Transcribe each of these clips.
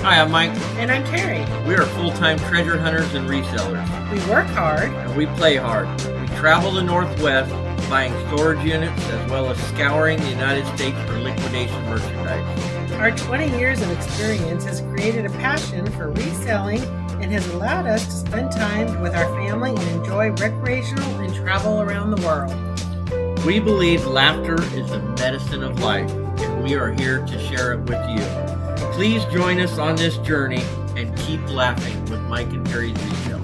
Hi, I'm Mike. And I'm Terry. We are full-time treasure hunters and resellers. We work hard. And we play hard. We travel the Northwest buying storage units as well as scouring the United States for liquidation merchandise. Our 20 years of experience has created a passion for reselling and has allowed us to spend time with our family and enjoy recreational and travel around the world. We believe laughter is the medicine of life, and we are here to share it with you. Please join us on this journey and keep laughing with Mike and Terry's Retail.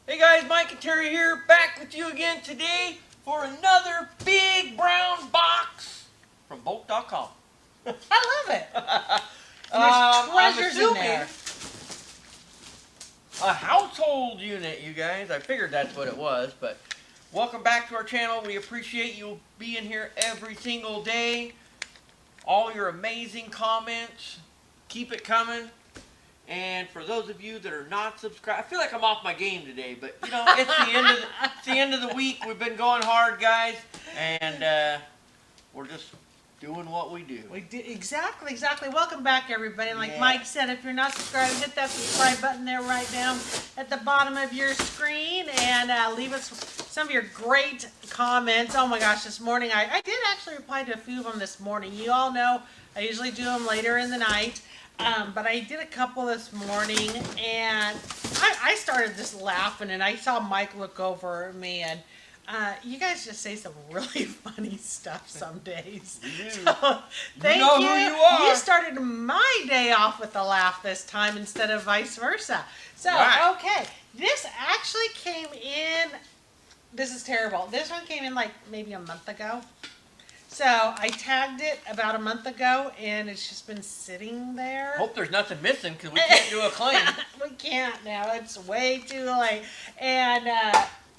Hey guys, Mike and Terry here, back with you again today for another big brown box from Bulq.com. I love it. There's treasures in there. A household unit, you guys. I figured that's what it was, but welcome back to our channel. We appreciate you being here every single day. All your amazing comments. Keep it coming. And for those of you that are not subscribed, I feel like I'm off my game today, but you know, it's the end of the week. We've been going hard, guys, and we're just doing what we do. We do exactly. Welcome back, everybody. Like Mike said, if you're not subscribed, hit that subscribe button there right down at the bottom of your screen, and leave us some of your great comments. Oh my gosh, this morning I did actually reply to a few of them this morning. You all know I usually do them later in the night, but I did a couple this morning, and I started just laughing, and I saw Mike look over at me, and you guys just say some really funny stuff some days. So, thank you. Who you are. You started my day off with a laugh this time instead of vice versa. So, okay. This actually came in, this is terrible. This one came in like maybe a month ago. So, I tagged it about a month ago, and it's just been sitting there. Hope there's nothing missing, because we can't do a claim. We can't now. It's way too late. And,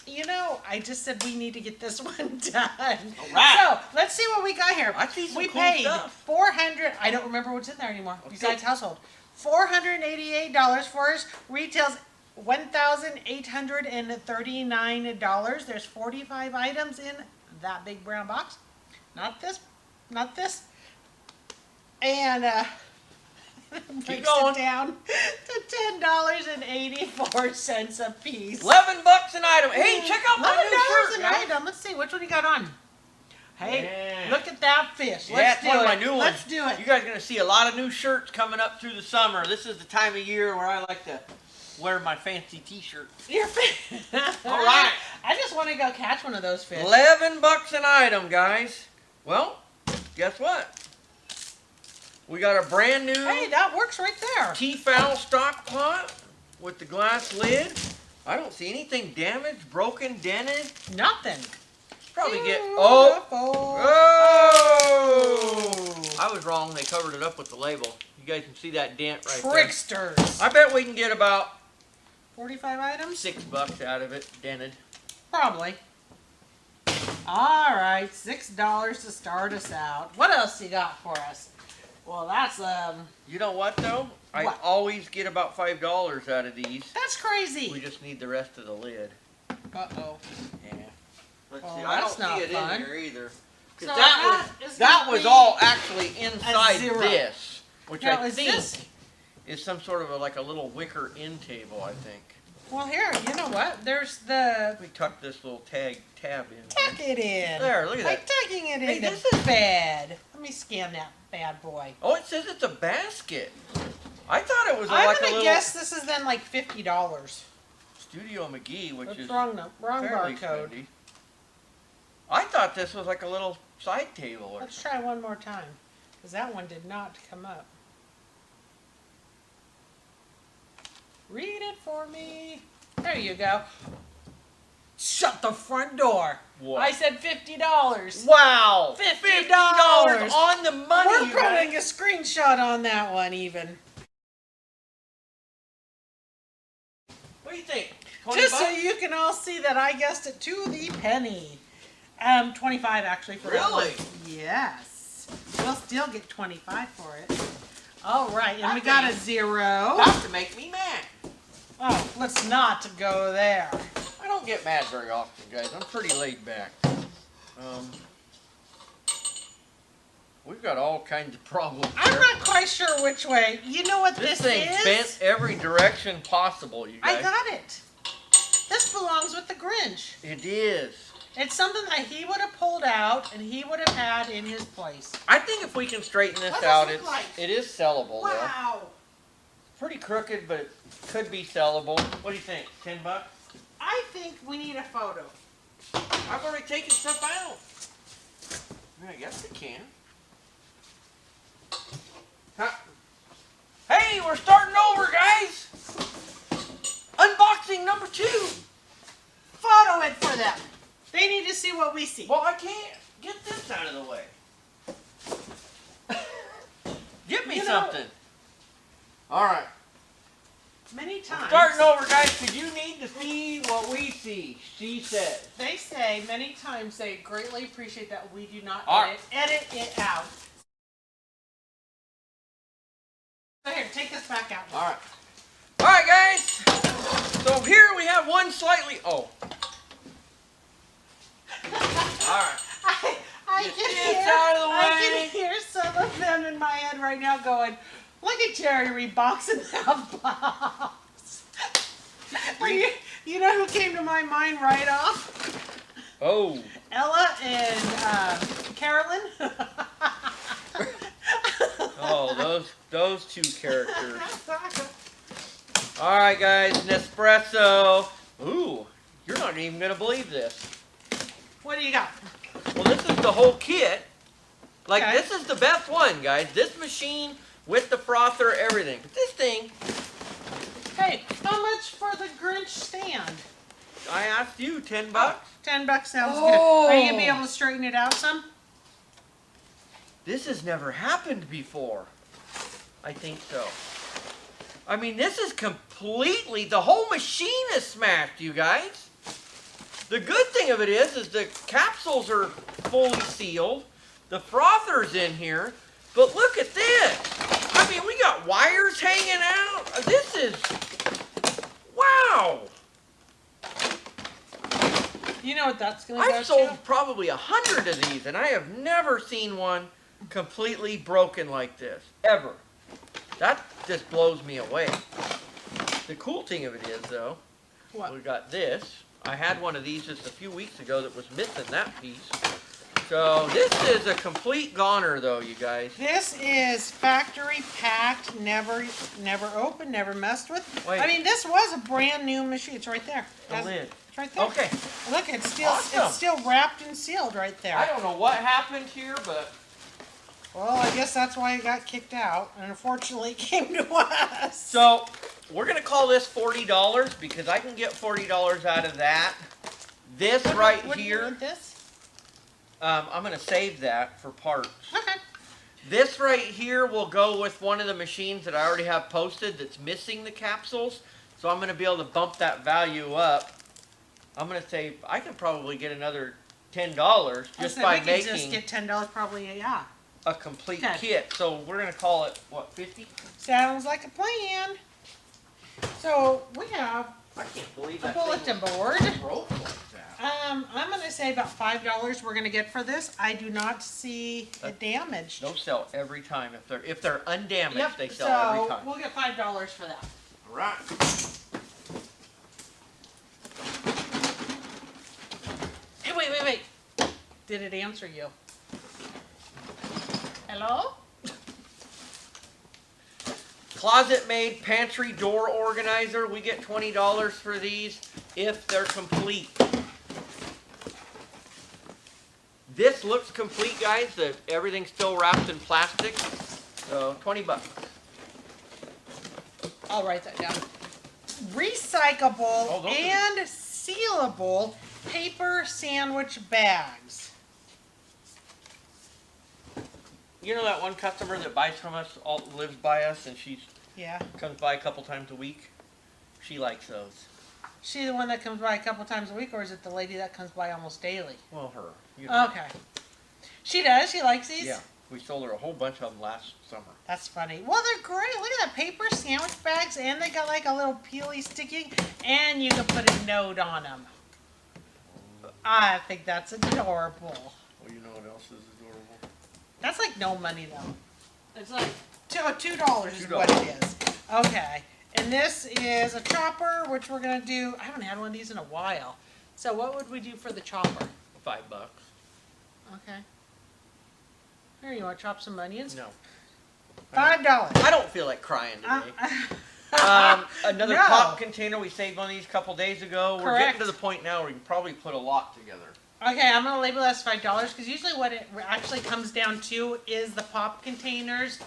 you know, I just said we need to get this one done. All right. So let's see what we got here. I see some we cool paid stuff. $400. I don't remember what's in there anymore. Okay. Besides household, $488 for us. Retails $1,839. There's 45 items in that big brown box. Not this. And keep going. It down to $10.84 a piece. $11 an item. Hey, check out my new shirt, $11 an guys. item. Let's see which one you got on. Hey, yeah. Look at that fish. Yeah, Let's it's one do of my it. new ones. Let's do it. You guys are gonna see a lot of new shirts coming up through the summer. This is the time of year where I like to wear my fancy T-shirts. Your fish. All right. I just want to go catch one of those fish. $11 an item, guys. Well, guess what? We got a brand new. Hey, that works right there. T-fowl stock pot with the glass lid. I don't see anything damaged, broken, dented. Nothing. Probably get. Beautiful. I was wrong. They covered it up with the label. You guys can see that dent right Tricksters. there. I bet we can get about 45 items? $6 out of it, dented. Probably. All right, $6 to start us out. What else you got for us? Well, that's You know what though? I always get about $5 out of these. That's crazy. We just need the rest of the lid. Uh-oh. Yeah. Let's Oh, see. I don't that's see it not in fun. there either. So That was all actually inside zero. this, which Now, I is think this- is some sort of like a little wicker end table. I think. Well, here, you know what? There's the... We tuck this little tab in. Tuck it in. There, look at Like that. tucking it Hey, in this the is- bed. Let me scan that bad boy. Oh, it says it's a basket. I thought it was I'm like a gonna little guess this is then like $50. Studio McGee, which That's is wrong fairly barcode. spendy. I thought this was like a little side table. Or Let's try one more time, because that one did not come up. Read it for me. There you go. Shut the front door. What? I said $50. Wow! $50 on the money. We're you guys. putting a screenshot on that one even. What do you think? 20 Just so bucks? you can all see that I guessed it to the penny. 25 actually for that one. Really? Yes. We'll still get 25 for it. All right, and we That got a thing- 0. About to make me mad. Oh, let's not go there. I don't get mad very often, guys. I'm pretty laid back. We've got all kinds of problems I'm here. not quite sure which way. You know what This this thing's is? bent every direction possible, you guys. I got it. This belongs with the Grinch. It is. It's something that he would have pulled out and he would have had in his place. I think if we can straighten this What does out, it look like? it is sellable, though. Wow. Pretty crooked, but it could be sellable. What do you think? $10? I think we need a photo. I've already taken stuff out. I guess we can. Huh. Hey, we're starting over, guys. Unboxing number 2. Photo it for them. They need to see what we see. Well, I can't get this out of the way. Give me something. All right. Many times. Starting over, guys, because you need to see what we see, she says. They say many times they greatly appreciate that we do not All right. edit it out. So here, take this back out. All right. All right, guys. So here we have one slightly... Oh. All right. I Get can this hear, out of the I way. can hear some of them in my head right now going, look at Jerry reboxing that box. You know who came to my mind right off? Oh. Ella and Carolyn. Oh, those two characters. All right, guys, Nespresso. Ooh, you're not even going to believe this. What do you got? Well, this is the whole kit. Like, Okay. this is the best one, guys. This machine with the frother, everything. But this thing, Hey, how much for the Grinch stand? I asked you, $10. $10 sounds Oh. good. Are you gonna be able to straighten it out some? This has never happened before. I think so. I mean, this is completely, the whole machine is smashed, you guys. The good thing of it is the capsules are fully sealed. The frother's in here. But look at this. I mean, we got wires hanging out. This is, wow. You know what that's gonna go I've sold to? probably 100 of these, and I have never seen one completely broken like this, ever. That just blows me away. The cool thing of it is, though, What? we got this. I had one of these just a few weeks ago that was missing that piece. So this is a complete goner, though, you guys. This is factory packed, never opened, never messed with. Wait. I mean, this was a brand new machine. It's right there. The lid. It's right there. Okay. Look, it's still Awesome. it's still wrapped and sealed right there. I don't know what happened here, but Well, I guess that's why it got kicked out, and unfortunately it came to us. so we're gonna call this $40 because I can get $40 out of that. This right What do you here, need this? I'm gonna save that for parts. Okay. This right here will go with one of the machines that I already have posted that's missing the capsules. So I'm gonna be able to bump that value up. I'm gonna save, I can probably get another $10 just by we could just making get $10 probably. Yeah. a complete Okay. kit. So we're gonna call it, what, 50? Sounds like a plan. So we have I can't believe a that bulletin thing board. was broke like that. I'm gonna say about $5 we're gonna get for this. I do not see it damaged. Those sell every time. If they're undamaged, Yep. they sell So every time. we'll get $5 for that. All right. Hey, wait. Did it answer you? Hello? Closet made pantry door organizer. We get $20 for these if they're complete. This looks complete, guys. Everything's still wrapped in plastic. So $20. I'll write that down. Recyclable those are- and sealable paper sandwich bags. You know that one customer that buys from us, lives by us, and she Yeah. comes by a couple times a week? She likes those. She the one that comes by a couple times a week, or is it the lady that comes by almost daily? Well, her. You know. Okay. She does. She likes these. Yeah. We sold her a whole bunch of them last summer. That's funny. Well, they're great. Look at that paper sandwich bags, and they got like a little peely sticky, and you can put a note on them. I think that's adorable. Well, you know what else is adorable? That's like no money though. It's like $2 is what it is. Okay. And this is a chopper, which we're gonna do. I haven't had one of these in a while. So what would we do for the chopper? $5. Okay. Here, you want to chop some onions? No. $5. I don't feel like crying today. Another No. pop container we saved one of these a couple days ago. We're Correct. getting to the point now where we can probably put a lot together. Okay, I'm gonna label that as $5 because usually what it actually comes down to is the pop containers.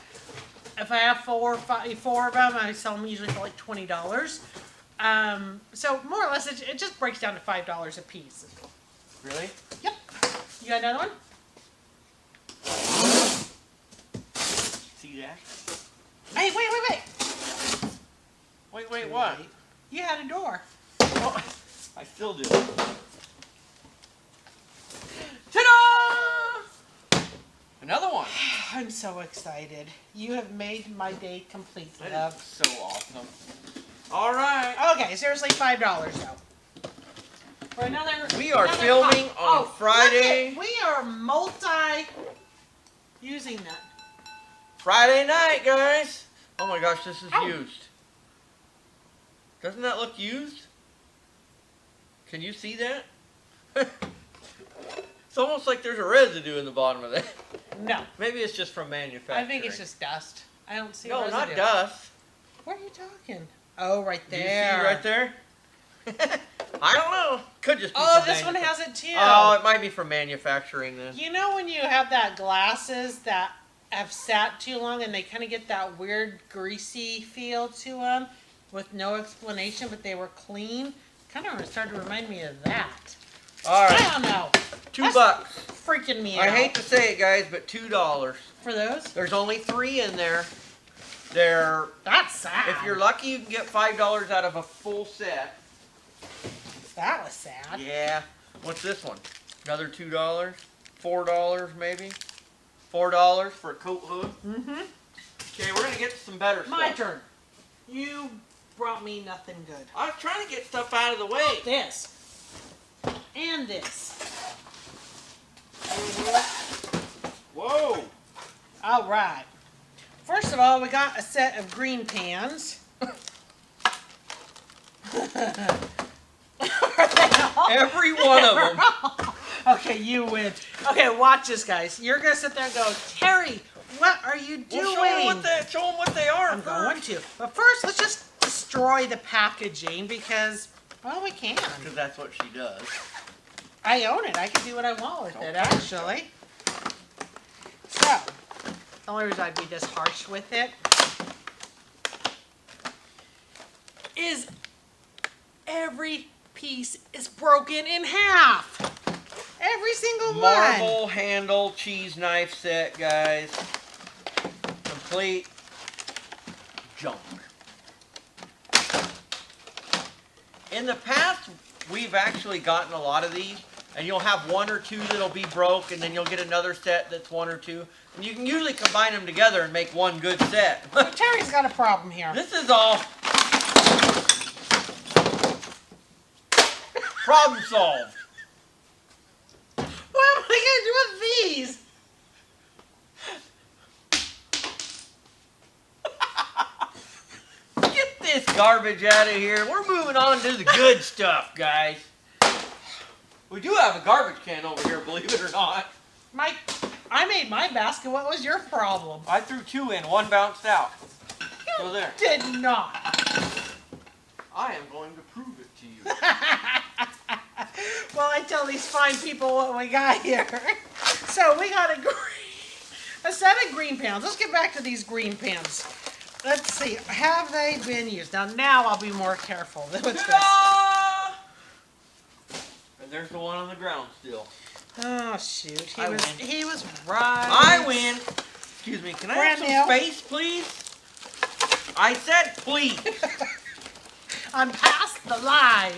If I have four of them, I sell them usually for like $20. So more or less, it just breaks down to $5 a piece. Really? Yep. You got another one? See that? Hey, wait. Wait, what? You had a door. Oh, I still do. Ta-da! Another one. I'm so excited. You have made my day complete, That love. is so awesome. All right. Okay, seriously, $5 though. For another. We are another filming pop. on Friday. Look it, we are using that. Friday night, guys. Oh my gosh, this is Ow. used. Doesn't that look used? Can you see that? It's almost like there's a residue in the bottom of that. No, Maybe it's just from manufacturing. I think it's just dust. I don't see. No, residue. not dust. What are you talking? Oh, right Do there. you see right there? I don't know. Could just be Oh, from this one has it too. Oh, it might be from manufacturing then. You know when you have that glasses that have sat too long and they kind of get that weird greasy feel to them with no explanation, but they were clean? Kind of started to remind me of that. All I right, don't know. $2. Freaking me out. I hate to say it, guys, but $2. For those? There's only 3 in there. They're, That's sad. if you're lucky, you can get $5 out of a full set. That was sad. Yeah. What's this one? Another $2? $4 maybe? $4 for a coat hood? Mm-hmm. Okay, we're going to get to some better My stuff. turn. You brought me nothing good. I was trying to get stuff out of the way. This. And this. Whoa. All right. First of all, we got a set of green pans. Every one of them. Okay, you win. Okay, watch this, guys. You're going to sit there and go, Terry, what are you doing? Well, show them what they are I'm first. going to. But first, let's just destroy the packaging because, well, we can. Because that's what she does. I own it. I can do what I want with it, Okay. actually. So, the only reason I'd be this harsh with it is every piece is broken in half. Every single one. Marble handle cheese knife set, guys. Complete junk. In the past, we've actually gotten a lot of these, and you'll have 1 or 2 that'll be broke, and then you'll get another set that's 1 or 2. And you can usually combine them together and make one good set. So Terry's got a problem here. This is all problem solved. What am I going to do with these? Get this garbage out of here. We're moving on to the good stuff, guys. We do have a garbage can over here, believe it or not. Mike, I made my basket. What was your problem? I threw 2 in, 1 bounced out. So there. Did not. I am going to prove it to you. Well, I tell these fine people what we got here. So we got a set of green pans. Let's get back to these green pans. Let's see. Have they been used? Now I'll be more careful. What's this? Ta-da! And there's the one on the ground still. Oh shoot! He I was win. right. I win. Excuse me. Can I have Brand some new. space, please? I said please. I'm past the line.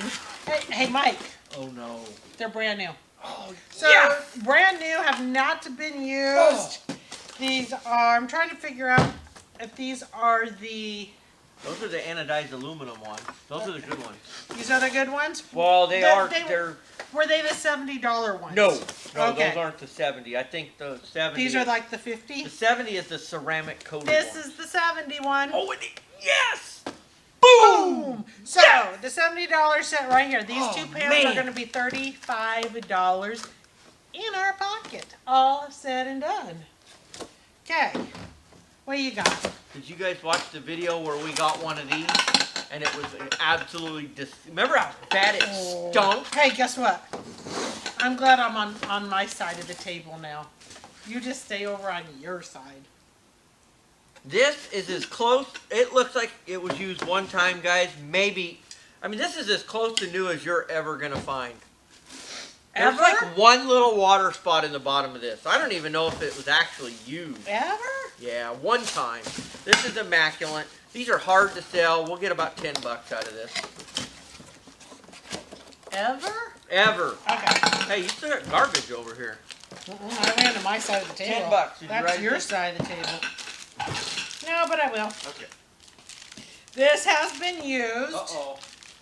Hey, Mike. Oh no. They're brand new. Oh, So yes! brand new, have not been used. Oh. These are. I'm trying to figure out if these are the Those are the anodized aluminum ones. Those are the good ones. These are the good ones? Well, they're... Were they the $70 ones? No, Okay. those aren't the 70. I think the 70... These are like the 50? The 70 is the ceramic coated This one. is the 70 one. Oh, yes! Boom! So, Yes! the $70 set right here. These two pans are man. going to be $35 in our pocket. All said and done. Okay. What you got? Did you guys watch the video where we got one of these? And it was absolutely remember how bad it stunk? Hey, guess what? I'm glad I'm on my side of the table now. You just stay over on your side. This is as close, it looks like it was used one time, guys. Maybe, I mean, this is as close to new as you're ever going to find. There's Ever? like one little water spot in the bottom of this. I don't even know if it was actually used. Ever? Yeah, one time. This is immaculate. These are hard to sell. We'll get about $10 out of this. Ever? Ever. Okay. Hey, you still got garbage over here. I ran to my side of the table. $10. Did you That's write your this? side of the table. No, but I will. Okay. This has been used. Uh-oh.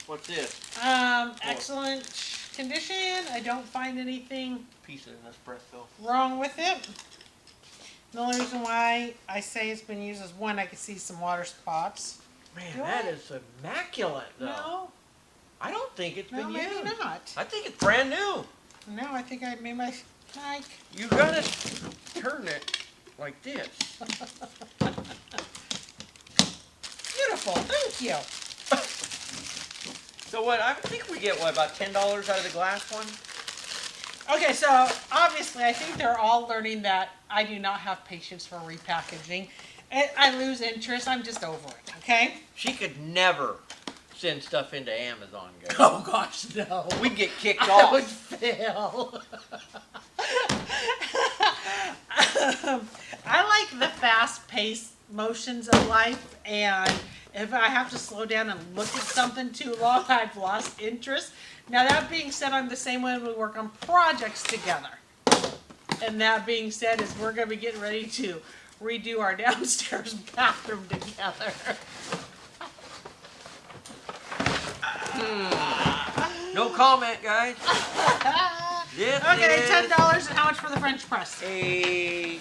What's this? Excellent condition. I don't find anything Piece of espresso. wrong with it. The only reason why I say it's been used is one, I can see some water spots. Man, Do that I? is immaculate, though. No, I don't think it's no, been maybe used. not. I think it's brand new. No, I think I made my like. You gotta turn it like this. Beautiful, thank you. So what? I think we get what, about $10 out of the glass one? Okay, so obviously I think they're all learning that I do not have patience for repackaging. I lose interest. I'm just over it. Okay. She could never send stuff into Amazon, guys. Oh gosh, no. We'd get kicked I would off. fail. I like the fast-paced motions of life, and if I have to slow down and look at something too long, I've lost interest. Now that being said, I'm the same way when we work on projects together. And that being said, is we're going to be getting ready to redo our downstairs bathroom together. No comment, guys. This Okay, is $10, and how much for the French press? I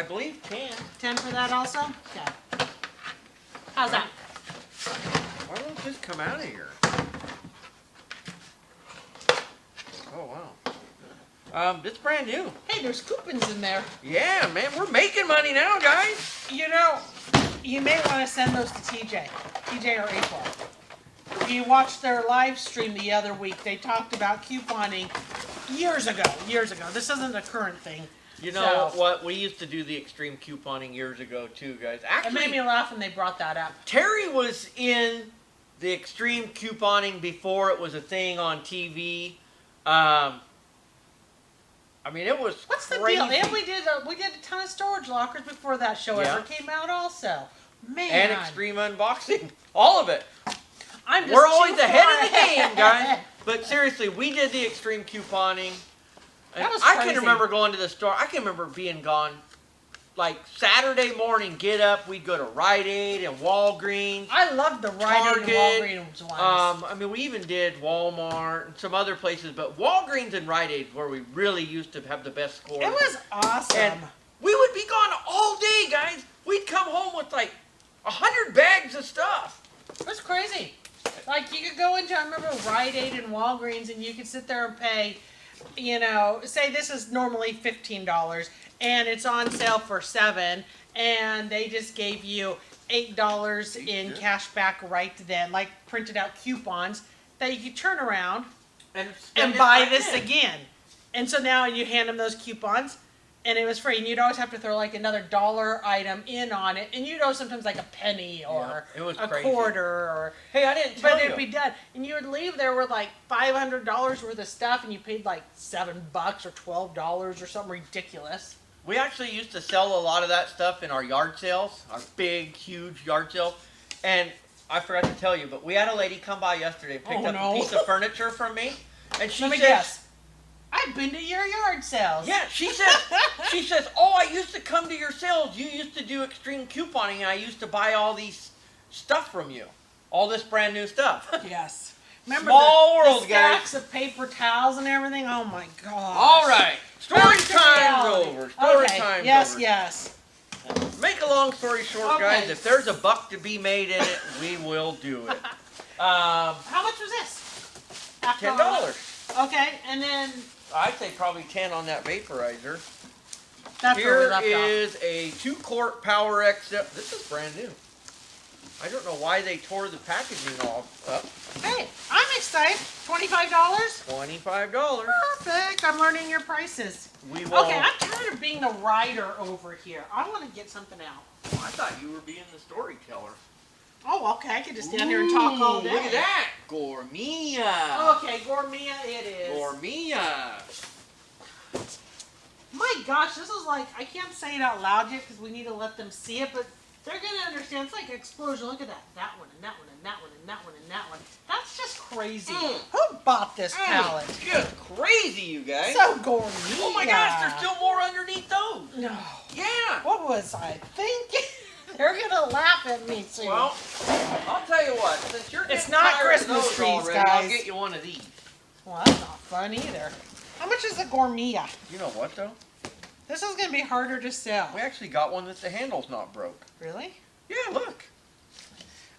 believe 10. 10 for that also? Okay. How's that? Why won't this come out of here? Oh, wow. It's brand new. Hey, there's coupons in there. Yeah, man, we're making money now, guys. You know, you may want to send those to TJ or April. You watched their live stream the other week. They talked about couponing years ago. This isn't a current thing. You know what? We used to do the extreme couponing years ago, too, guys. It Actually, made me laugh when they brought that up. Terry was in the extreme couponing before it was a thing on TV. I mean, it was What's the crazy. deal? And we did a ton of storage lockers before that show Yeah. ever came out also. Man. And extreme unboxing. All of it. I'm just We're always too ahead far of the game, ahead. guys. But seriously, we did the extreme couponing. And That was I crazy. can remember going to the store. I can remember being gone like Saturday morning, get up, we'd go to Rite Aid and Walgreens. I loved the Rite Aid Target, and Walgreens ones. I mean, we even did Walmart and some other places, but Walgreens and Rite Aid were where we really used to have the best scores. It was awesome. And we would be gone all day, guys. We'd come home with like 100 bags of stuff. It was crazy. Like, you could go into, I remember Rite Aid and Walgreens, and you could sit there and pay, you know, say this is normally $15, and it's on sale for $7, and they just gave you $8 in cash back right then, like printed out coupons that you could turn around and buy this again. And so now you hand them those coupons, and it was free. And you'd always have to throw like another $1 item in on it, and you'd owe sometimes like a penny or it was a crazy. quarter or. Hey, I didn't tell But you. it'd be done, and you would leave there with like $500 worth of stuff, and you paid like $7 or $12 or something ridiculous. We actually used to sell a lot of that stuff in our yard sales, our big, huge yard sales. And I forgot to tell you, but we had a lady come by yesterday, picked up a piece of furniture from me, and she Let me said, guess. I've been to your yard sales. yeah, she says, oh, I used to come to your sales. You used to do extreme couponing, and I used to buy all these stuff from you. All this brand new stuff. Yes. Remember Small world, the guys. stacks of paper towels and everything? Oh my gosh. All right. Story Back to time's reality. over. Story Okay. time's Yes, over. yes. Make a long story short, Okay. guys, if there's a buck to be made in it, we will do it. How much was this? After all $10. that? Okay, and then I'd say probably 10 on that vaporizer. that's where we Here left off. is a 2-quart Power XL. This is brand new. I don't know why they tore the packaging off up. Hey, I'm excited. $25? $25. Perfect. I'm learning your prices. We will. Okay, I'm tired of being the writer over here. I want to get something out. I thought you were being the storyteller. Oh, okay. I could just stand here and talk all day. Look at that. Gourmia. Okay, Gourmia it is. Gourmia. My gosh, this is like, I can't say it out loud yet because we need to let them see it, but they're going to understand. It's like an explosion. Look at that. That one, and that one, and that one, and that one, and that one. That's just crazy. Who bought this pallet? Just crazy, you guys. So Gourmia. Oh my gosh, there's still more underneath those. No. Yeah. What was I thinking? They're going to laugh at me soon. Well, I'll tell you what. Since you're getting It's not tired of Christmas those trees, already, I'll guys. get you one of these. Well, that's not fun either. How much is a Gourmia? You know what, though? This is going to be harder to sell. We actually got one that the handle's not broke. Really? Yeah, look.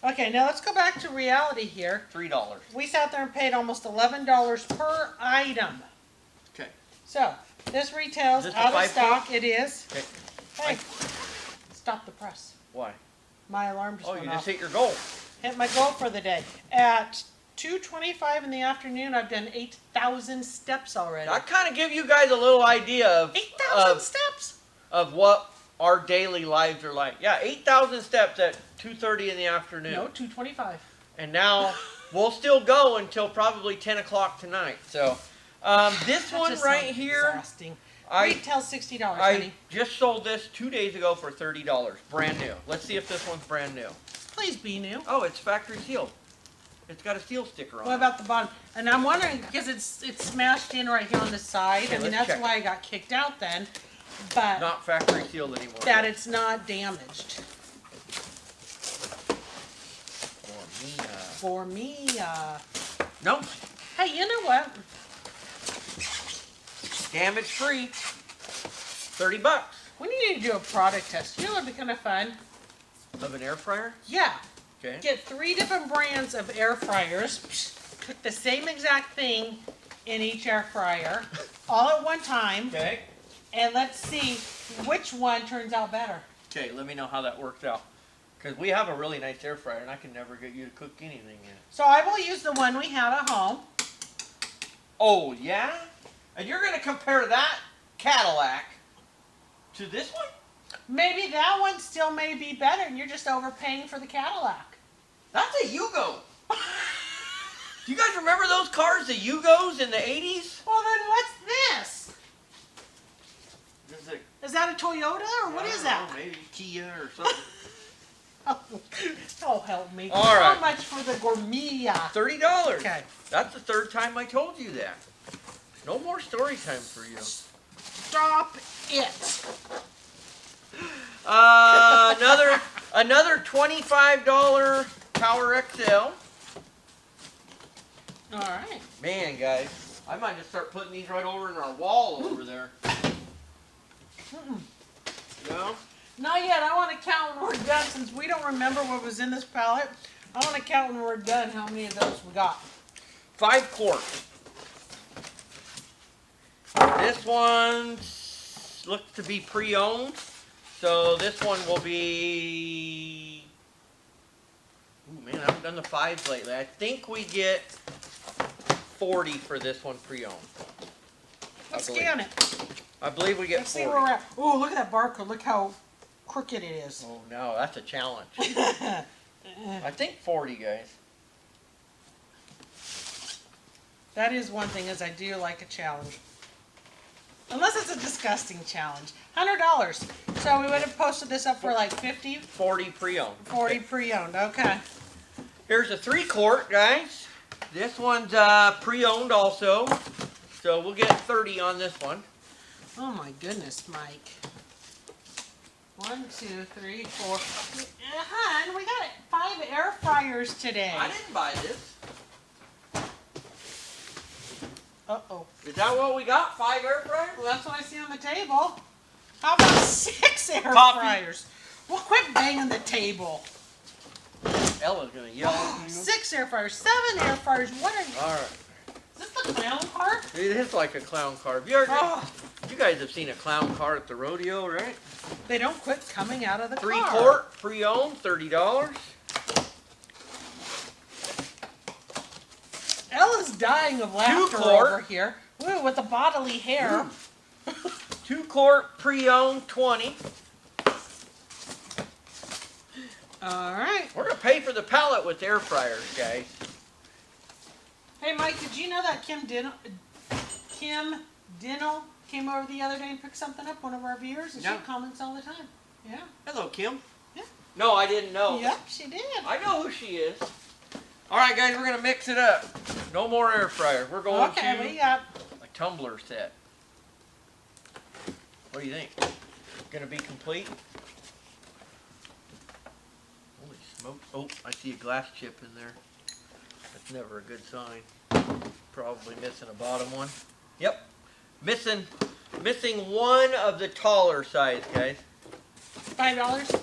Okay, now let's go back to reality here. $3. We sat there and paid almost $11 per item. Okay. So, this retails Is this the out of 5 stock. It is. Okay. Hey, stop the press. Why? My alarm just Oh, went you off. just hit your goal. Hit my goal for the day. At 2:25 in the afternoon, I've done 8,000 steps already. I kind of give you guys a little idea of 8,000 steps? of what our daily lives are like. Yeah, 8,000 steps at 2:30 in the afternoon. No, 2:25. And now we'll still go until probably 10 o'clock tonight. So this That one just right sounds here, exhausting. I Retail $60, I honey. just sold this 2 days ago for $30, brand new. Let's see if this one's brand new. Please be new. Oh, it's factory sealed. It's got a seal sticker on What it. about the bottom? And I'm wondering, because it's smashed in right here on the side. Okay, I mean, let's that's check why I got kicked out then. But Not factory sealed anymore. that it's not damaged. For me, No, hey, you know what? damage free. $30 We need to do a product test. You know what would be kind of fun? of an air fryer. Yeah. Okay. Get 3 different brands of air fryers. Cook the same exact thing in each air fryer, all at one time, Okay. and let's see which one turns out better. Okay, let me know how that works out. Because we have a really nice air fryer, and I can never get you to cook anything in it. So I will use the one we have at home. Oh, yeah? And you're going to compare that Cadillac to this one? Maybe that one still may be better, and you're just overpaying for the Cadillac. That's a Yugo. Do you guys remember those cars, the Yugos in the 80s? Well, then what's this? This is a, Is that a Toyota, or what is that? Maybe Kia or something. Oh, help me. All right. How much for the Gourmia? $30. Okay. That's the 3rd time I told you that. No more story time for you. Stop it. Another $25 Power XL. All right. Man, guys, I might just start putting these right over in our wall over there. No? Not yet. I want to count when we're done, since we don't remember what was in this pallet. I want to count when we're done how many of those we got. 5 quarts. This one looks to be pre-owned, so this one will be. Ooh, man, I haven't done the 5s lately. I think we get 40 for this one pre-owned. Let's scan it. I believe we get Let's 40. see where we're at. Oh, look at that barcode. Look how crooked it is. Oh no, that's a challenge. I think 40, guys. That is one thing, is I do like a challenge. Unless it's a disgusting challenge. $100. So we would have posted this up for like 50, 40 pre-owned. 40 Okay. pre-owned. Okay. Here's a 3 quart, guys. This one's pre-owned also, so we'll get 30 on this one. Oh my goodness, Mike. 1, 2, 3, 4. Hon, we got 5 air fryers today. I didn't buy this. Uh-oh. Is that what we got? 5 air fryers? Well, that's what I see on the table. How about 6 air Coffee. fryers? Well, quit banging the table. Ella's gonna yell at you. 6 air fryers, 7 air fryers. What are you? All right. Is this the clown car? It is like a clown car. Have you ever? Oh, You guys have seen a clown car at the rodeo, right? they don't quit coming out of the 3 car. quart, pre-owned, $30. Ella's dying of laughter quart. over here. Ooh, with the bodily hair. 2 quart, pre-owned, $20. All right. We're gonna pay for the pallet with air fryers, guys. Hey, Mike, did you know that Kim Dinnell came over the other day and picked something up? One of our viewers, and Yeah. she comments all the time. Yeah. Hello, Kim. Yeah. No, I didn't know. Yep, she did. I know who she is. All right, guys, we're gonna mix it up. No more air fryer. We're going Okay, to we got. a tumbler set. What do you think? Gonna be complete? Holy smoke! Oh, I see a glass chip in there. That's never a good sign. Probably missing a bottom one. Yep, missing one of the taller size, guys. $5.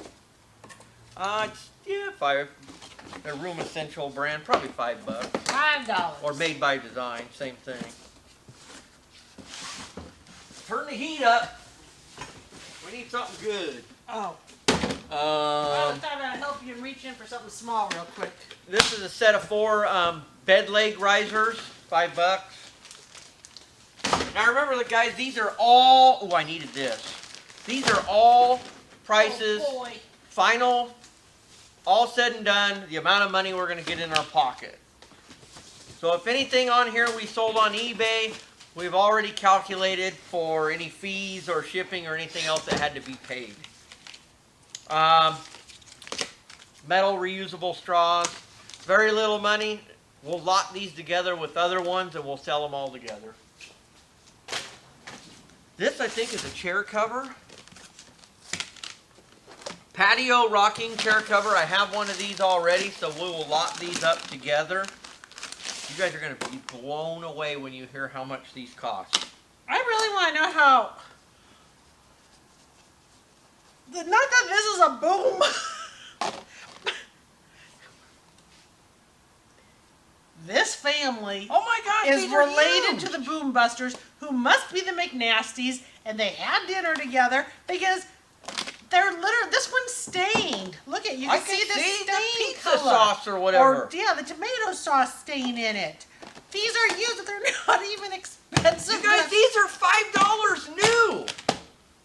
Yeah, 5. They're Room Essential brand, probably $5. $5. Or Made by Design, same thing. Turn the heat up. We need something good. Oh. I Um, thought I'd help you and reach in for something small real quick. this is a set of 4 bed leg risers, $5. Now remember, the guys, these are all. Oh, I needed this. These are all prices. Oh, boy. Final, all said and done, the amount of money we're going to get in our pocket. So if anything on here we sold on eBay, we've already calculated for any fees or shipping or anything else that had to be paid. Metal reusable straws, very little money. We'll lot these together with other ones and we'll sell them all together. This, I think, is a chair cover. Patio rocking chair cover. I have one of these already, so we will lot these up together. You guys are going to be blown away when you hear how much these cost. I really want to know how. Not that this is a boom. This family Oh my gosh, is these are related huge. to the Boom Busters, who must be the McNasties, and they had dinner together because they're literally. This one's stained. Look at you I can can see the see the stain pizza color. sauce or whatever. Or yeah, the tomato sauce stain in it. These are used, but they're not even expensive. You guys, these are $5 new.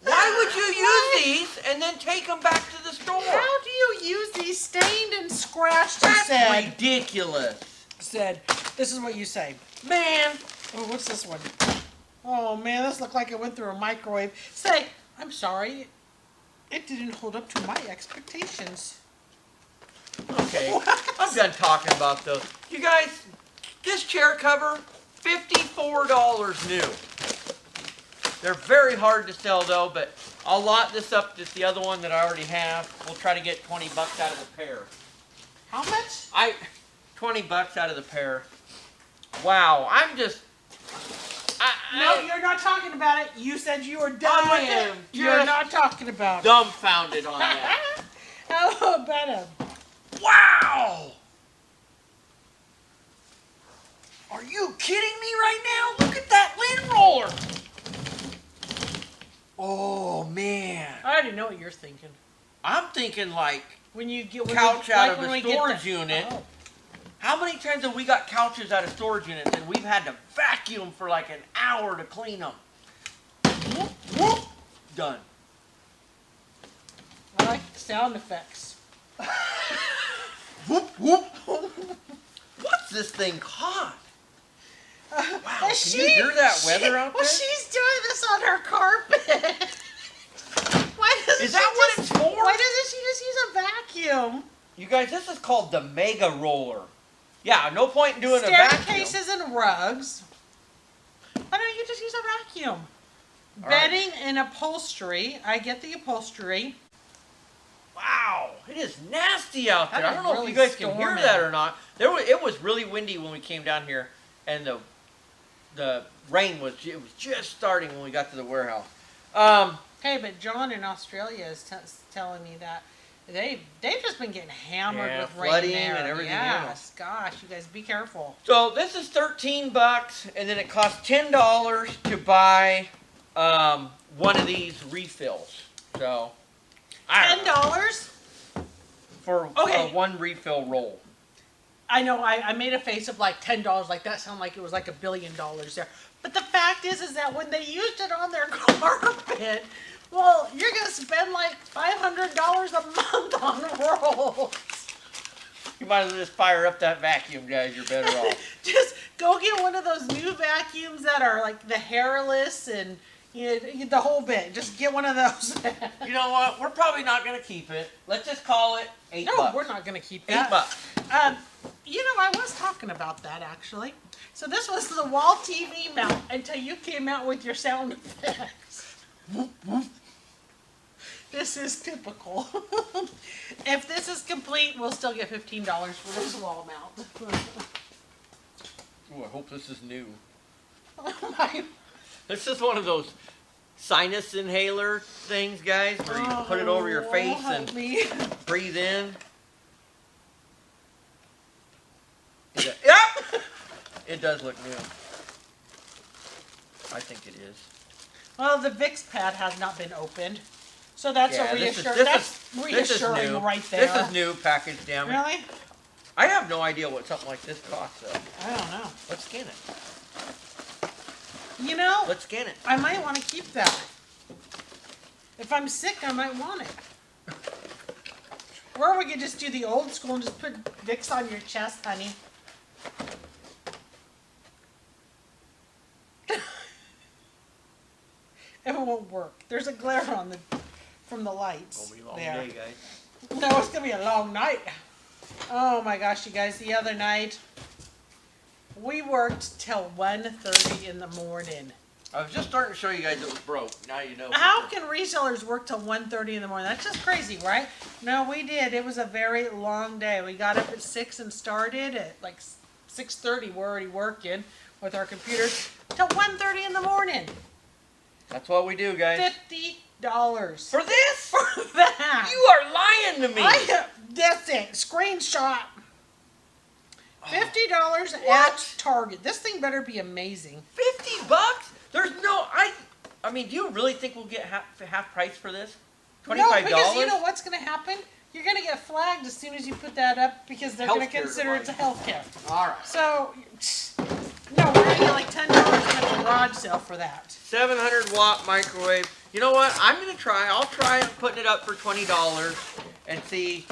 Why would you use these and then take them back to the store? How do you use these stained and scratched? You That's said. ridiculous. Said. This is what you say. Man, Oh, what's this one? Oh man, this looked like it went through a microwave. Say, I'm sorry. It didn't hold up to my expectations. okay, I'm done talking about those. You guys, this chair cover, $54 new. They're very hard to sell though, but I'll lot this up with the other one that I already have. We'll try to get $20 out of the pair. How much? $20 out of the pair. Wow, I'm just. No, you're not talking about it. You said you were done I with it. am You're just not talking about it. dumbfounded on that. How about him? Wow! Are you kidding me right now? Look at that lint roller. Oh man, I already know what you're thinking. I'm thinking like When you get couch out of when a we get storage the- unit. Oh. How many times have we got couches out of storage units and we've had to vacuum for like an hour to clean them? Whoop, whoop, done. I like sound effects. Whoop, whoop. What's this thing called? Wow, can you hear that weather out there? Well, she's doing this on her carpet. Why doesn't Is that what it's for? Why doesn't she just use a vacuum? You guys, this is called the Mega Roller. Yeah, no point in doing a vacuum. Staircases and rugs. Why don't you just use a vacuum? All Bedding and upholstery. I get the upholstery. Wow, it is nasty out there. That I don't is know if really you guys can hear storming. that or not. It was really windy when we came down here, and the rain was just starting when we got to the warehouse. Hey, but John in Australia is telling me that they've just been getting hammered with rain flooding there. and everything Yes, gosh, you guys be careful. So this is $13, and then it costs $10 to buy one of these refills. So $10 for Okay. one refill roll. I know. I made a face of like $10. Like that sounded like it was like $1 billion there. But the fact is that when they used it on their carpet, well, you're gonna spend like $500 a month on rolls. You might as well just fire up that vacuum, guys. You're better off. Just go get one of those new vacuums that are like the hairless and the whole bit. Just get one of those. You know what? We're probably not gonna keep it. Let's just call it $8. No, we're not gonna keep that. $8. I was talking about that actually. So this was the wall TV mount until you came out with your sound effects. This is typical. If this is complete, we'll still get $15 for this wall mount. Ooh, I hope this is new. My- This is one of those sinus inhaler things, guys, where you put it over your face and help me. breathe in. Yep! It does look new. I think it is. Well, the Vicks pad has not been opened. So that's Yeah, a this reassuring. is new. Reassuring right there. This is new package, damn it. Really? I have no idea what something like this costs, though. I don't know. Let's scan it. You know, Let's scan it. I might want to keep that. If I'm sick, I might want it. Or we could just do the old school and just put Vicks on your chest, honey. It won't work. There's a glare on from the lights. Gonna be a long there. day, guys. No, it's gonna be a long night. Oh my gosh, you guys! The other night we worked till 1:30 in the morning. I was just starting to show you guys it was broke. Now you know. How can resellers work till 1:30 in the morning? That's just crazy, right? No, we did. It was a very long day. We got up at 6 and started at like 6:30. We're already working with our computers till 1:30 in the morning. That's what we do, guys. $50 For this? for that. You are lying to me. That's it. Screenshot. $50 What? at Target. This thing better be amazing. $50? There's no. I mean, do you really think we'll get half price for this? $25? No, because you know what's going to happen? You're going to get flagged as soon as you put that up because they're going to Healthcare consider it a healthcare. All right. So, no, we're going to get like $10 at the garage sale for that. 700-watt microwave. You know what? I'm gonna try. I'll try putting it up for $20 and see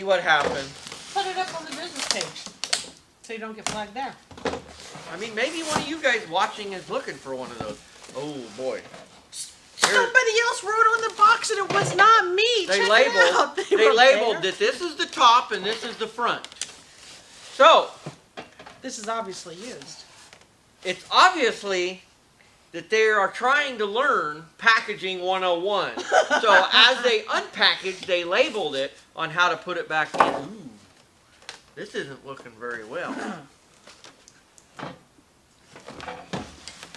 what happens. Put it up on the business page so you don't get flagged there. I mean, maybe one of you guys watching is looking for one of those. Oh boy. Somebody else wrote on the box and it was not me. They Check labeled. it out. They were labeled there. that this is the top and this is the front. So This is obviously used. it's obviously that they are trying to learn packaging 101. So as they unpackaged, they labeled it on how to put it back in. Ooh, this isn't looking very well.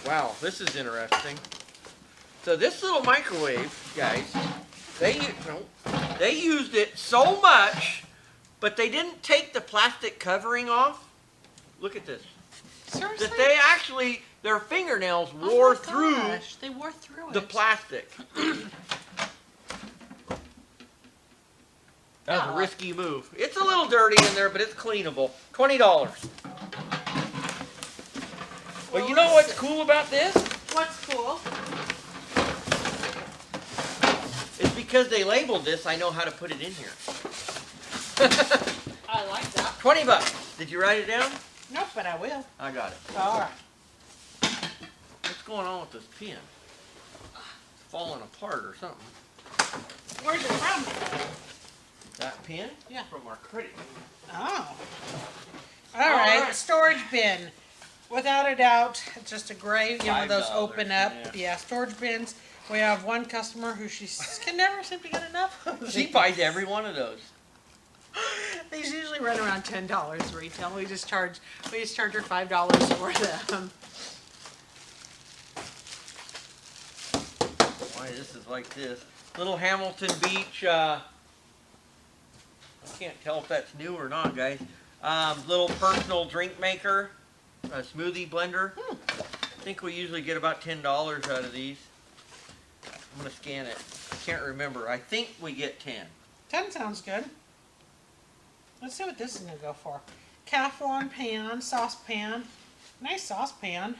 Wow, this is interesting. So this little microwave, guys, they used it so much, but they didn't take the plastic covering off. Look at this. Seriously? That they actually, their fingernails Oh wore my through gosh, they wore through it. the plastic. That was a risky move. It's a little dirty in there, but it's cleanable. $20. But you know what's cool about this? What's cool? It's because they labeled this, I know how to put it in here. I like that. $20. Did you write it down? Nope, but I will. I got it. All right. What's going on with this pen? It's falling apart or something. Where's it from? That pen? Yeah. From our credit union. Oh. All right. right. Storage bin. Without a doubt, it's just a gray, one of those $5, open up. yeah. Yeah, storage bins. We have one customer who she can never seem to get enough of. She buys every one of those. These usually run around $10 retail. We just charge her $5 for them. Why this is like this. Little Hamilton Beach, I can't tell if that's new or not, guys. Little personal drink maker, a smoothie blender. I think we usually get about $10 out of these. I'm gonna scan it. Can't remember. I think we get 10. 10 sounds good. Let's see what this is gonna go for. Teflon pan, saucepan. Nice saucepan.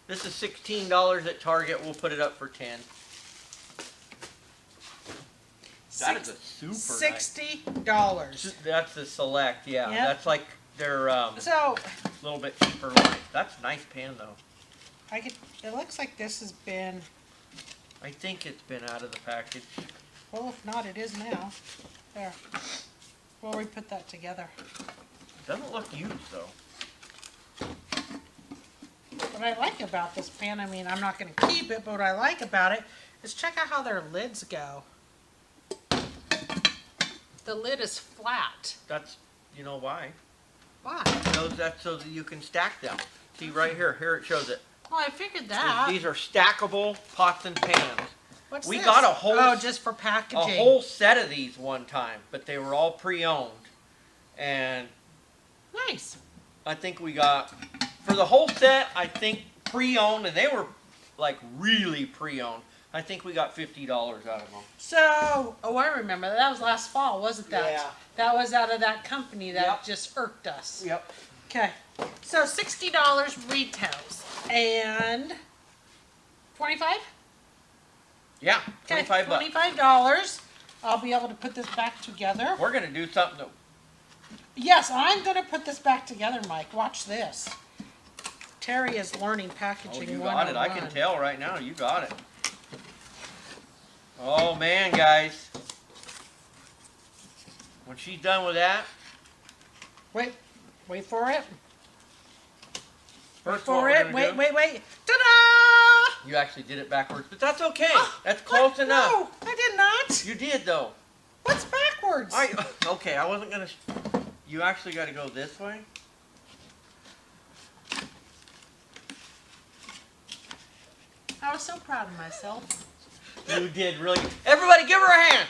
This is $16 at Target. We'll put it up for 10. That is a super $60. Nice. That's the select, yeah. Yep. That's like their So little bit cheaper line. That's a nice pan though. it looks like this has been, I think it's been out of the package. well, if not, it is now. There. Well, we put that together. Doesn't look used though. What I like about this pan, I mean, I'm not going to keep it, but what I like about it is check out how their lids go. The lid is flat. That's, you know why? Why? That's so that you can stack them. See right here, here it shows it. Well, I figured that. These are stackable pots and pans. What's We this? got a whole- Oh, just for packaging. A whole set of these one time, but they were all pre-owned. And Nice. I think we got, for the whole set, I think pre-owned, and they were like really pre-owned. I think we got $50 out of them. So, oh, I remember that. That was last fall, wasn't that? Yeah. That was out of that company that Yep. just irked us. Yep. Okay. So $60 retails and 25. Yeah, Okay, $25. $25. I'll be able to put this back together. We're gonna do something that, Yes, I'm going to put this back together, Mike. Watch this. Terry is learning oh, packaging you got it. I 101. can tell right now. You got it. Oh man, guys. When she's done with that, Wait for it. first For what we're it. gonna do- Wait. Ta-da! You actually did it backwards, but that's okay. That's close What? enough. No, I did not. You did though. What's backwards? Okay, I wasn't gonna. You actually got to go this way. I was so proud of myself. You did really. Everybody, give her a hand.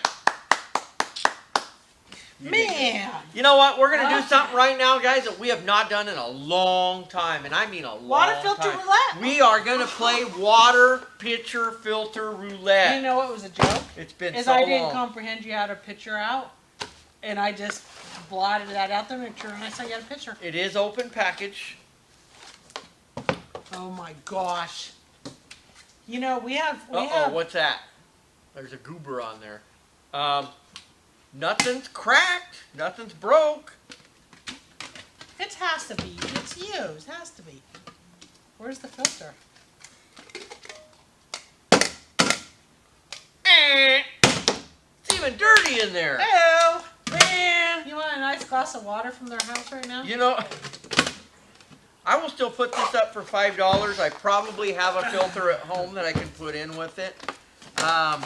You did good. Man. You know what? We're gonna do Okay. something right now, guys, that we have not done in a long time, and I mean a long Water filter time. roulette. We are gonna play water pitcher filter roulette. You know what was a joke? It's been Is so I didn't long. comprehend you had a picture out, and I just blotted that out the picture, and I saw you had a picture. It is open package. Oh my gosh. You know, we have. What's that? There's a goober on there. Nothing's cracked. Nothing's broke. It has to be. It's used. It has to be. Where's the filter? It's even dirty in there. Hello. Man. You want a nice glass of water from their house right now? You know, I will still put this up for $5. I probably have a filter at home that I can put in with it. I'm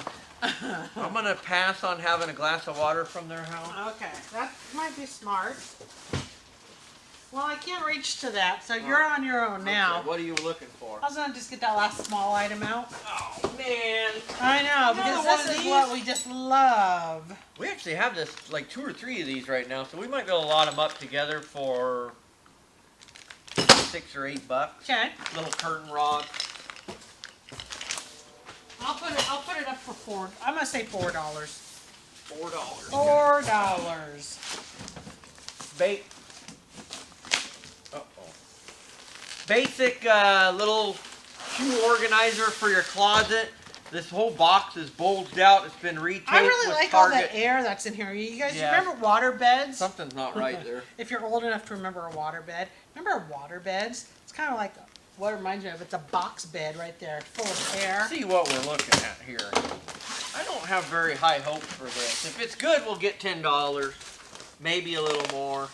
going to pass on having a glass of water from their house. Okay, that might be smart. Well, I can't reach to that, so you're on your own now. Okay, what are you looking for? I was gonna just get that last small item out. Oh, man. I know, Another because one this of is these? what we just love. We actually have this, like 2 or 3 of these right now, so we might be able to lot them up together for $6 or $8. Okay, Little curtain rod. I'll put it up for $4. I'm gonna say $4. $4. $4. Bait. Basic little shoe organizer for your closet. This whole box is bulged out. It's been retaped I really with like all Target. that air that's in here. You guys Yeah. remember water beds? Something's not right there. If you're old enough to remember a water bed, remember water beds? It's kind of like what it reminds me of. It's a box bed right there, full of air. See what we're looking at here. I don't have very high hopes for this. If it's good, we'll get $10, maybe a little more.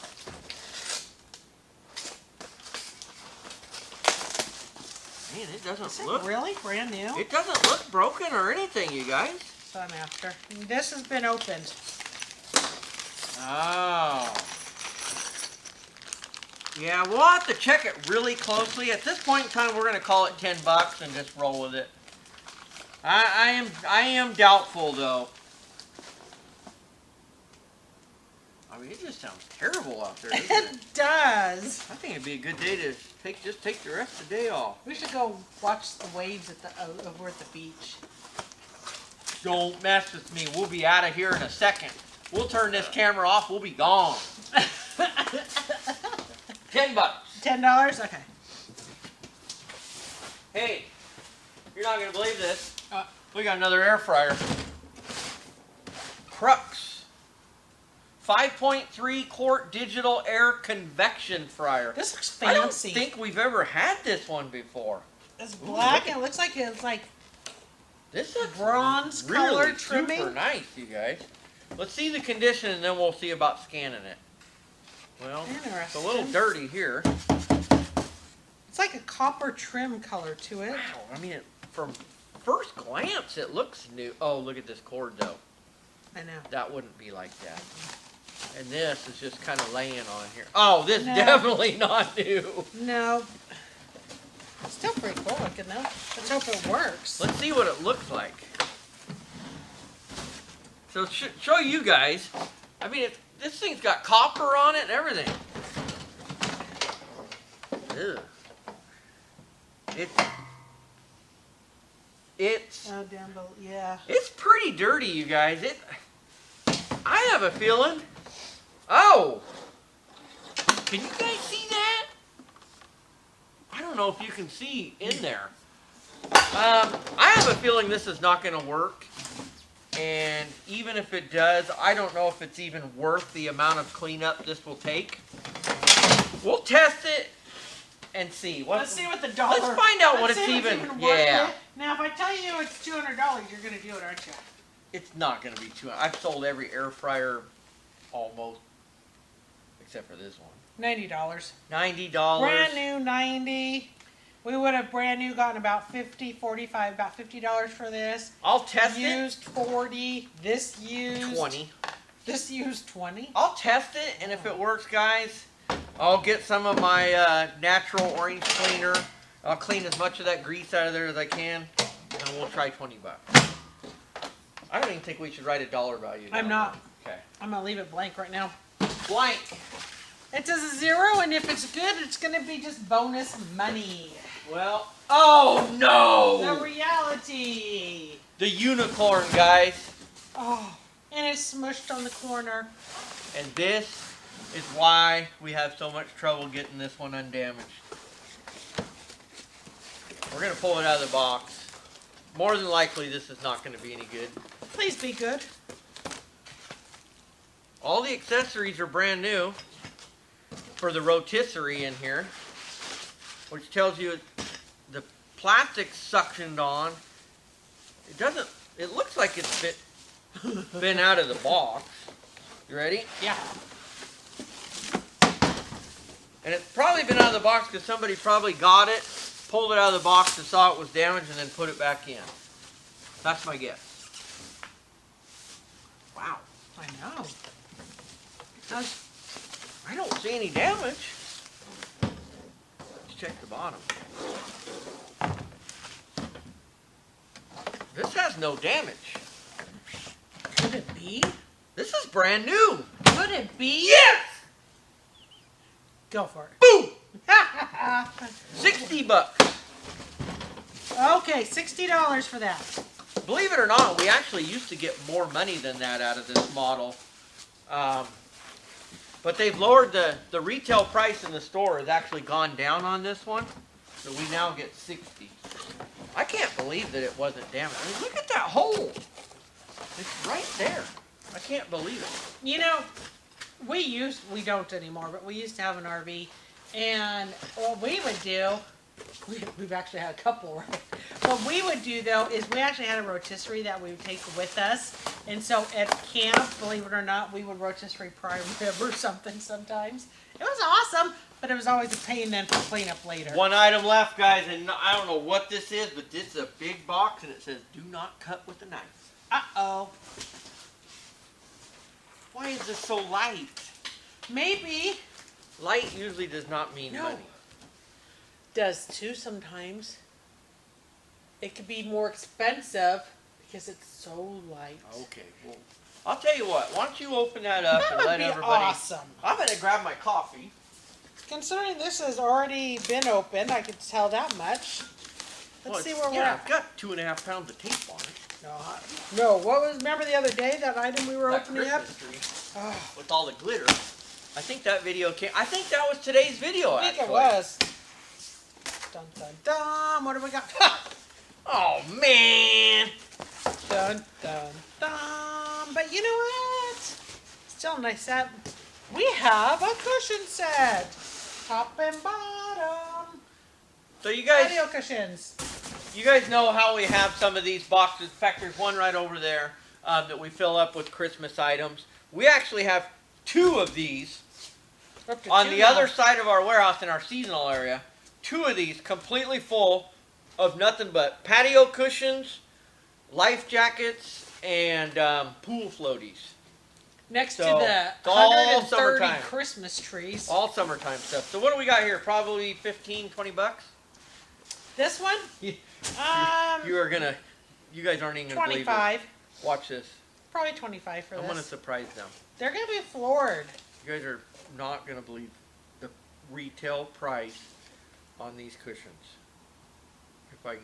Man, it doesn't Is it look. really brand new? It doesn't look broken or anything, you guys. That's what I'm after. This has been opened. Oh. Yeah, we'll have to check it really closely. At this point in time, we're going to call it $10 and just roll with it. I am doubtful though. I mean, it just sounds terrible out there, doesn't it? It does. I think it'd be a good day to just take the rest of the day off. We should go watch the waves at the over at the beach. Don't mess with me. We'll be out of here in a second. We'll turn this camera off. We'll be gone. $10. $10? Okay. Hey, you're not gonna believe this. We got another air fryer. Crux 5.3 quart digital air convection fryer. This looks I don't fancy. think we've ever had this one before. It's black. It looks like it's like This is bronze really color trimming. super nice, you guys. Let's see the condition and then we'll see about scanning it. Well, it's a little dirty here. It's like a copper trim color to it. Wow, I mean, from first glance, it looks new. Oh, look at this cord, though. I know. That wouldn't be like that. And this is just kind of laying on here. Oh, this No. definitely not new. No. It's still pretty cool looking though. Let's hope it works. Let's see what it looks like. So show you guys. I mean, this thing's got copper on it and everything. Ew. It's Oh, down below. Yeah. It's pretty dirty, you guys. I have a feeling. Oh! Can you guys see that? I don't know if you can see in there. I have a feeling this is not going to work. And even if it does, I don't know if it's even worth the amount of cleanup this will take. We'll test it and see. Let's see what the dollar. Let's find out what let's it's see even. worth Yeah. it. Now, if I tell you it's $200, you're gonna do it, aren't you? It's not going to be too. I've sold every air fryer almost, except for this one. $90. $90. Brand new, 90. We would have brand new gotten about 50, 45, about $50 for this. I'll test Used 40. This used 20. This used 20. I'll test it, and if it works, guys, I'll get some of my natural orange cleaner. I'll clean as much of that grease out of there as I can, and we'll try $20. I don't even think we should write a dollar value down. I'm not. Okay. I'm gonna leave it blank right now. Blank. It says a 0, and if it's good, it's gonna be just bonus money. Well, oh no! The reality. The unicorn, guys. Oh, and it's smushed on the corner. And this is why we have so much trouble getting this one undamaged. We're going to pull it out of the box. More than likely, this is not going to be any good. Please be good. All the accessories are brand new for the rotisserie in here, which tells you the plastic's suctioned on. It looks like it's been out of the box. You ready? Yeah. And it's probably been out of the box because somebody probably got it, pulled it out of the box and saw it was damaged and then put it back in. That's my guess. Wow. I know. I don't see any damage. Let's check the bottom. This has no damage. Could it be? This is brand new. Could it be? Yes! Go for it. Boom! $60. Okay, $60 for that. Believe it or not, we actually used to get more money than that out of this model. But they've lowered the retail price in the store has actually gone down on this one. So we now get 60. I can't believe that it wasn't damaged. I mean, look at that hole. It's right there. I can't believe it. You know, we don't anymore, but we used to have an RV. And what we would do, we've actually had a couple, right? What we would do, though, is we actually had a rotisserie that we would take with us. And so at camp, believe it or not, we would rotisserie prime rib or something sometimes. It was awesome. but it was always a pain then for cleanup later. One item left, guys, and I don't know what this is, but this is a big box, and it says, "Do not cut with a knife." Uh-oh. Why is this so light? Maybe. Light usually does not mean money. Does too sometimes. It could be more expensive because it's so light. Okay, well, I'll tell you what. Why don't you open that up That and would let be everybody... awesome. I'm going to grab my coffee. Considering this has already been opened, I could tell that much. Let's see where we're at. I've got 2.5 pounds of tape on it. No, what was, remember the other day, that item we were opening up? Christmas tree with all the glitter. I think that video came, I think that was today's video, I think actually. it was. Dun, dun, dun. What do we got? Oh, man. Dun, dun, dun. But you know what? Still a nice set. We have a cushion set. Top and bottom. So you guys... Patio cushions. You guys know how we have some of these boxes. In fact, there's one right over there that we fill up with Christmas items. We actually have 2 of these on the other side of our warehouse in our seasonal area. 2 of these completely full of nothing but patio cushions, life jackets, and pool floaties. Next to So, the it's all 130 summertime. Christmas trees. All summertime stuff. So what do we got here? Probably 15, 20 bucks? This one? You guys aren't even gonna believe it. 25. Watch this. Probably 25 for I'm this. gonna surprise them. They're gonna be floored. You guys are not gonna believe the retail price on these cushions. If I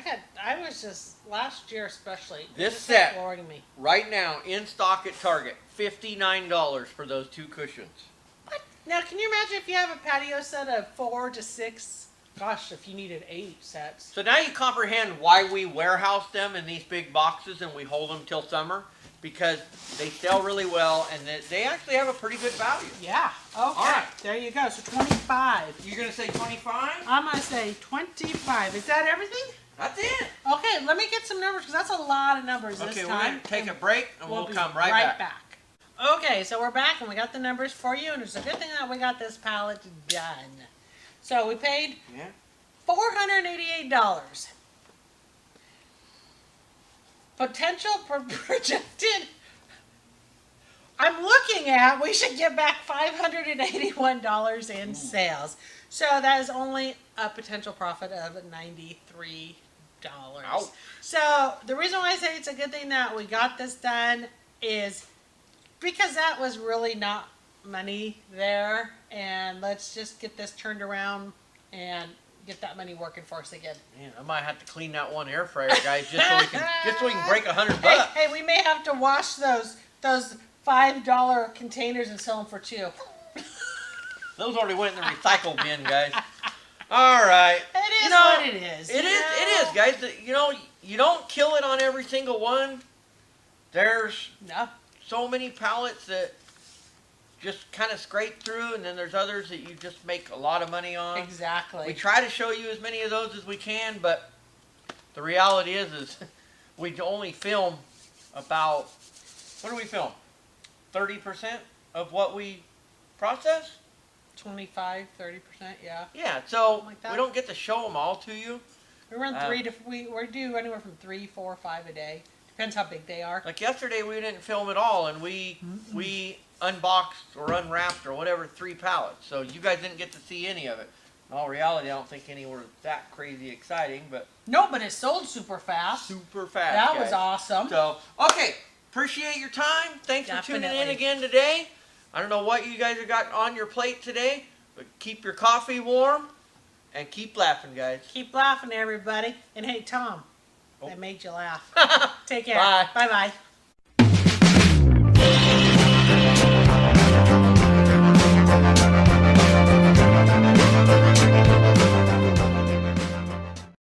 can, I was just last year especially. This just set. flooring me. right now in stock at Target, $59 for those 2 cushions. What? Now, can you imagine if you have a patio set of 4 to 6? Gosh, if you needed 8 sets. So now you comprehend why we warehouse them in these big boxes and we hold them till summer, because they sell really well and they actually have a pretty good value. Yeah. Okay. All right. There you go. So 25. You're gonna say 25? I'm gonna say 25. Is that everything? That's it. Okay. Let me get some numbers because that's a lot of numbers this Okay, time. we're gonna take a break and we'll be come right back. Okay, so we're back and we got the numbers for you, and it's a good thing that we got this pallet done. So we paid $488. Potential projected. I'm looking at, we should get back $581 in sales. So that is only a potential profit of $93. Ouch. So the reason why I say it's a good thing that we got this done is because that was really not money there, and let's just get this turned around and get that money working for us again. Man, I might have to clean that one air fryer, guys, just so we can break $100. Hey, we may have to wash those $5 containers and sell them for $2. Those already went in the recycle bin, guys. All right. It is what it is. It is, guys. You don't kill it on every single one. There's so many pallets that just kind of scrape through, and then there's others that you just make a lot of money on. Exactly. We try to show you as many of those as we can, but the reality is we only film about, what do we film? 30% of what we process? 25, 30%, yeah. Yeah, so like that. we don't get to show them all to you. We run we do anywhere from 3, 4, 5 a day. Depends how big they are. Like yesterday, we didn't film at all, and we unboxed or unwrapped or whatever 3 pallets. So you guys didn't get to see any of it. In all reality, I don't think any were that crazy exciting, but no, but it sold super fast. Super fast. That guys. was awesome. So okay, appreciate your time. Thanks for tuning in again today. I don't know what you guys have got on your plate today, but keep your coffee warm and keep laughing, guys. Keep laughing, everybody. And hey, Tom, I made you laugh. Take care. Bye. Bye-bye.